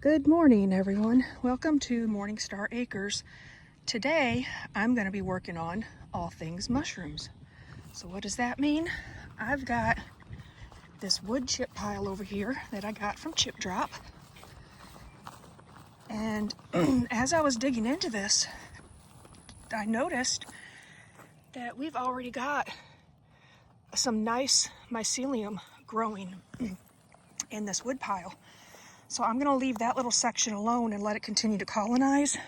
Good morning, everyone. Welcome to Morningstar Acres. Today, I'm going to be working on all things mushrooms. So what does that mean? I've got this wood chip pile over here that I got from Chip Drop. And as I was digging into this, I noticed that we've already got some nice mycelium growing in this wood pile. So I'm going to leave that little section alone and let it continue to colonize.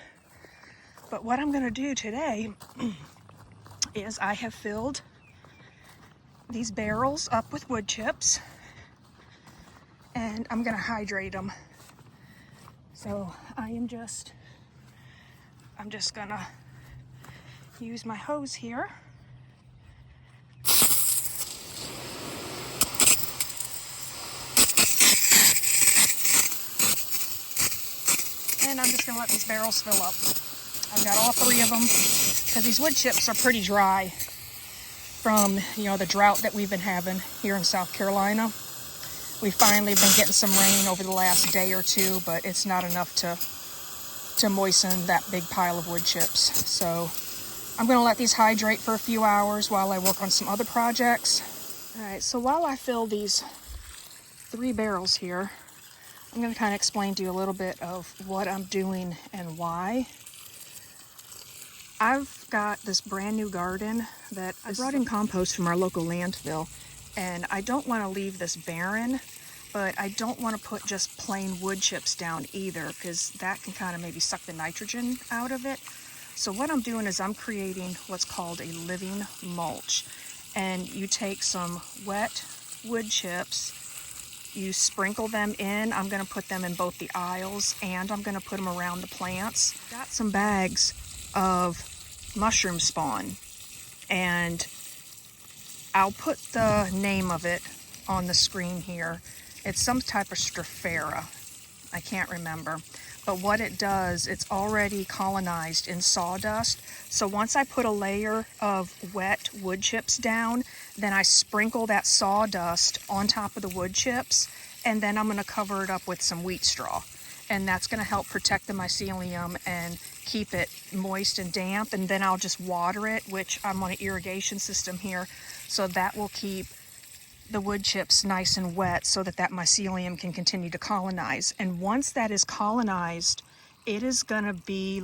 But what I'm going to do today is I have filled these barrels up with wood chips and I'm going to hydrate them. So I'm just going to use my hose here. And I'm just going to let these barrels fill up. I've got all three of them because these wood chips are pretty dry from, the drought that we've been having here in South Carolina. We finally been getting some rain over the last day or two, but it's not enough to moisten that big pile of wood chips. So I'm going to let these hydrate for a few hours while I work on some other projects. All right, so while I fill these 3 barrels here, I'm going to kind of explain to you a little bit of what I'm doing and why. I've got this brand new garden that I brought in compost from our local landfill, and I don't want to leave this barren, but I don't want to put just plain wood chips down either, because that can kind of maybe suck the nitrogen out of it. So what I'm doing is I'm creating what's called a living mulch, and you take some wet wood chips, you sprinkle them in. I'm going to put them in both the aisles and I'm going to put them around the plants. Got some bags of mushroom spawn, and I'll put the name of it on the screen here. It's some type of Stropharia. I can't remember. But what it does, it's already colonized in sawdust. So once I put a layer of wet wood chips down, then I sprinkle that sawdust on top of the wood chips, and then I'm going to cover it up with some wheat straw. And that's going to help protect the mycelium and keep it moist and damp. And then I'll just water it, which I'm on an irrigation system here. So that will keep the wood chips nice and wet so that mycelium can continue to colonize. And once that is colonized, it is going to be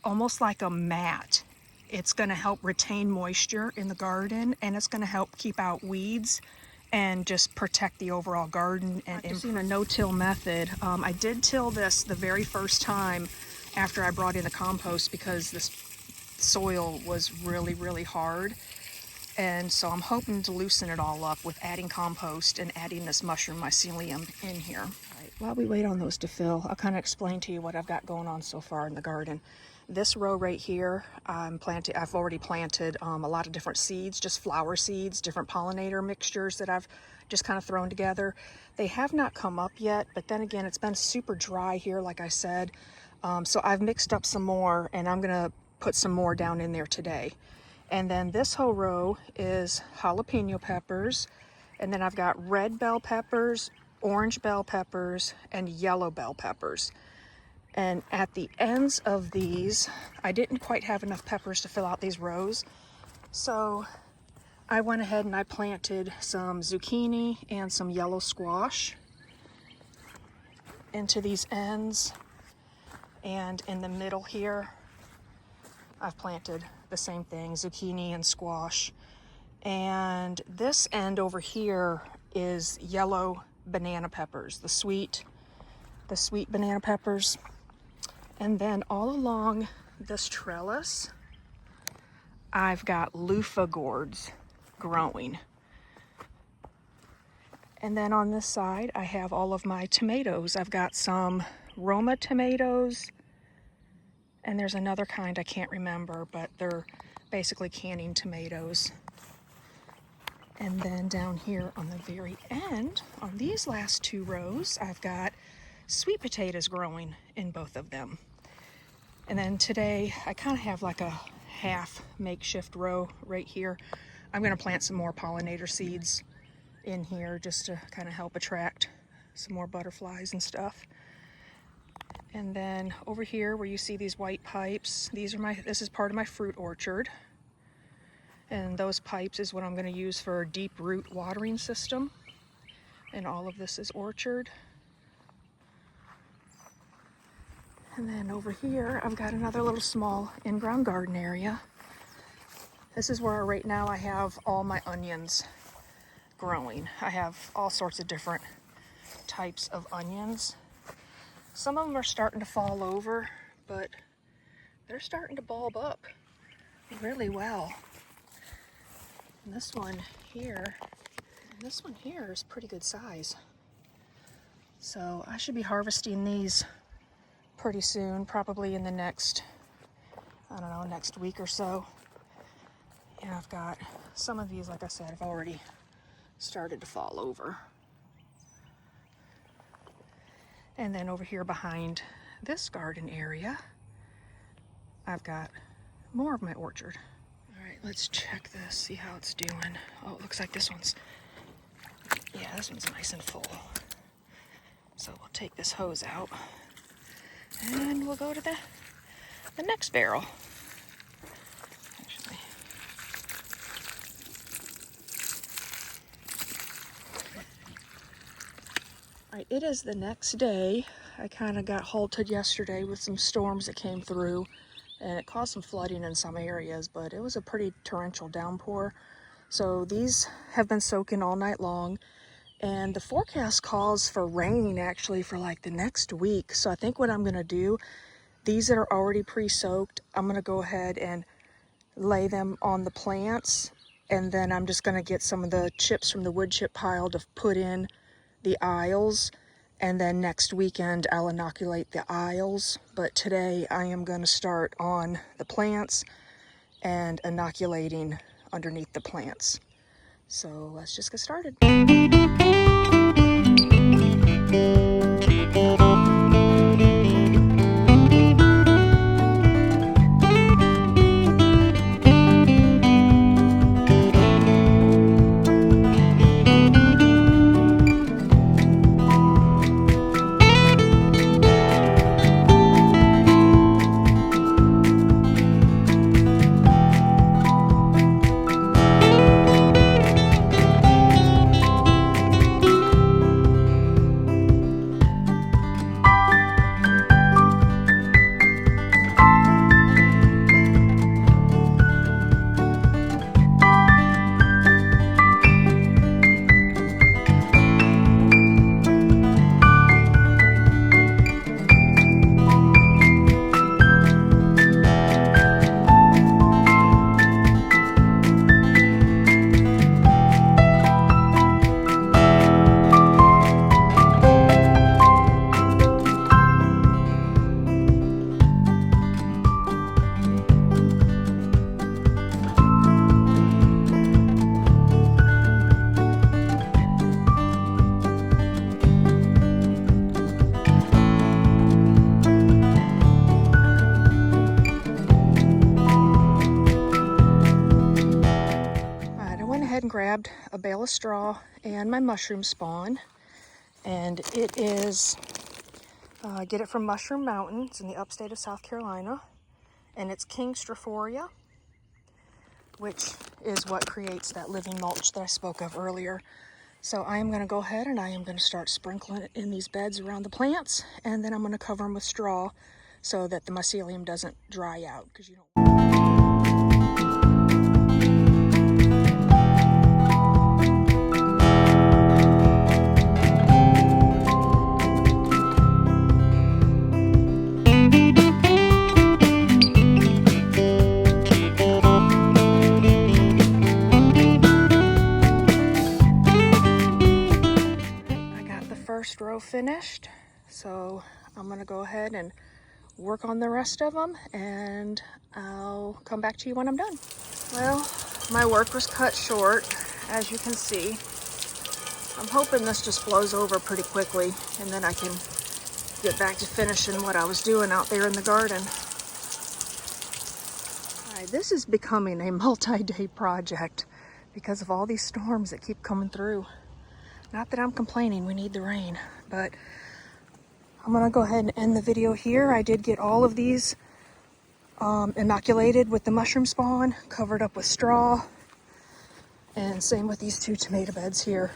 almost like a mat. It's going to help retain moisture in the garden, and it's going to help keep out weeds and just protect the overall garden. And using a no-till method, I did till this the very first time after I brought in the compost because this soil was really, really hard. And so I'm hoping to loosen it all up with adding compost and adding this mushroom mycelium in here. All right, while we wait on those to fill, I'll kind of explain to you what I've got going on so far in the garden. This row right here, I've already planted a lot of different seeds, just flower seeds, different pollinator mixtures that I've just kind of thrown together. They have not come up yet, but then again, it's been super dry here, like I said. So I've mixed up some more, and I'm gonna put some more down in there today. And then this whole row is jalapeno peppers. And then I've got red bell peppers, orange bell peppers, and yellow bell peppers. And at the ends of these, I didn't quite have enough peppers to fill out these rows. So I went ahead and I planted some zucchini and some yellow squash into these ends. And in the middle here, I've planted the same thing, zucchini and squash. And this end over here is yellow banana peppers, the sweet banana peppers. And then all along this trellis, I've got loofah gourds growing. And then on this side, I have all of my tomatoes. I've got some Roma tomatoes, and there's another kind I can't remember, but they're basically canning tomatoes. And then down here on the very end, on these last 2 rows, I've got sweet potatoes growing in both of them. And then today, I kind of have like a half makeshift row right here. I'm going to plant some more pollinator seeds in here just to kind of help attract some more butterflies and stuff. And then over here where you see these white pipes, this is part of my fruit orchard. And those pipes is what I'm going to use for a deep root watering system. And all of this is orchard. And then over here, I've got another little small in-ground garden area. This is where right now I have all my onions growing. I have all sorts of different types of onions. Some of them are starting to fall over, but they're starting to bulb up really well. And this one here is pretty good size. So I should be harvesting these pretty soon, probably in the next, I don't know, next week or so. And I've got some of these, like I said, have already started to fall over. And then over here behind this garden area, I've got more of my orchard. All right, let's check this, see how it's doing. Oh, it looks like this one's nice and full. So we'll take this hose out and we'll go to the next barrel. Actually, all right, it is the next day. I kind of got halted yesterday with some storms that came through, and it caused some flooding in some areas, but it was a pretty torrential downpour. So these have been soaking all night long, and the forecast calls for rain actually for like the next week. So I think what I'm gonna do, these that are already pre-soaked, I'm gonna go ahead and lay them on the plants, and then I'm just gonna get some of the chips from the wood chip pile to put in the aisles, and then next weekend I'll inoculate the aisles. But today I am gonna start on the plants and inoculating underneath the plants. So let's just get started. Grabbed a bale of straw and my mushroom spawn, and it is get it from Mushroom Mountain. It's in the upstate of South Carolina, and it's King Strophoria, which is what creates that living mulch that I spoke of earlier. So I am going to go ahead and I am going to start sprinkling it in these beds around the plants, and then I'm going to cover them with straw so that the mycelium doesn't dry out, because you don't. Row finished, so I'm gonna go ahead and work on the rest of them, and I'll come back to you when I'm done. Well, my work was cut short, as you can see. I'm hoping this just blows over pretty quickly, and then I can get back to finishing what I was doing out there in the garden. All right, this is becoming a multi-day project because of all these storms that keep coming through. Not that I'm complaining, we need the rain, but I'm gonna go ahead and end the video here. I did get all of these inoculated with the mushroom spawn, covered up with straw, and same with these 2 tomato beds here.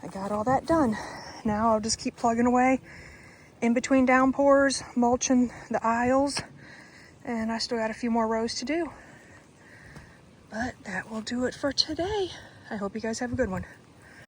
I got all that done. Now I'll just keep plugging away in between downpours, mulching the aisles, and I still got a few more rows to do. But that will do it for today. I hope you guys have a good one.